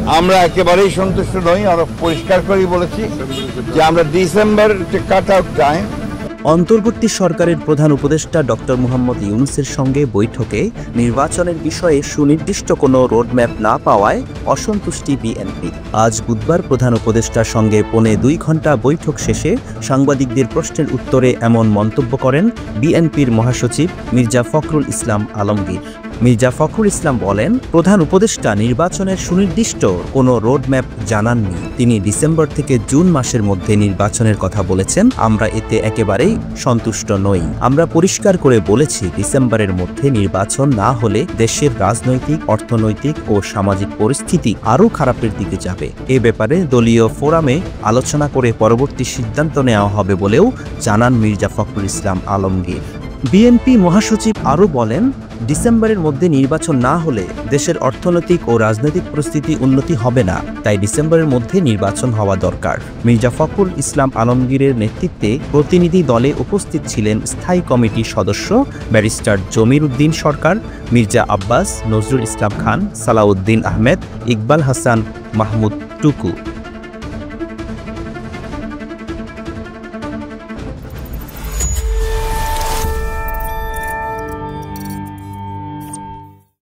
আমরা একেবারেই সন্তুষ্ট নই। আমরা পরিষ্কার করেই বলেছি যে আমরা ডিসেম্বর কাট আউট টাইম। অন্তর্বর্তী সরকারের প্রধান উপদেষ্টা ডক্টর মোহাম্মদ ইউনূসের সঙ্গে বৈঠকে নির্বাচনের বিষয়ে সুনির্দিষ্ট কোনো রোডম্যাপ না পাওয়ায় অসন্তুষ্টি বিএনপি। আজ বুধবার প্রধান উপদেষ্টার সঙ্গে 2.25 ঘণ্টা বৈঠক শেষে সাংবাদিকদের প্রশ্নের উত্তরে এমন মন্তব্য করেন বিএনপির মহাসচিব মির্জা ফখরুল ইসলাম আলমগীর। মির্জা ফখরুল ইসলাম বলেন, প্রধান উপদেষ্টা নির্বাচনের সুনির্দিষ্ট কোনো রোডম্যাপ জানাননি। তিনি ডিসেম্বর থেকে জুন মাসের মধ্যে নির্বাচনের কথা বলেছেন। আমরা এতে একেবারেই সন্তুষ্ট নই। আমরা পরিষ্কার করে বলেছি, ডিসেম্বরের মধ্যে নির্বাচন না হলে দেশের রাজনৈতিক, অর্থনৈতিক ও সামাজিক পরিস্থিতি আরও খারাপের দিকে যাবে। এ ব্যাপারে দলীয় ফোরামে আলোচনা করে পরবর্তী সিদ্ধান্ত নেওয়া হবে বলেও জানান মির্জা ফখরুল ইসলাম আলমগীর। বিএনপি মহাসচিব আরও বলেন, ডিসেম্বরের মধ্যে নির্বাচন না হলে দেশের অর্থনৈতিক ও রাজনৈতিক পরিস্থিতি উন্নতি হবে না। তাই ডিসেম্বরের মধ্যে নির্বাচন হওয়া দরকার। মির্জা ফখরুল ইসলাম আলমগীরের নেতৃত্বে প্রতিনিধি দলে উপস্থিত ছিলেন স্থায়ী কমিটির সদস্য ব্যারিস্টার জমির উদ্দিন সরকার, মির্জা আব্বাস, নজরুল ইসলাম খান, সালাউদ্দিন আহমেদ, ইকবাল হাসান, মাহমুদ টুকু।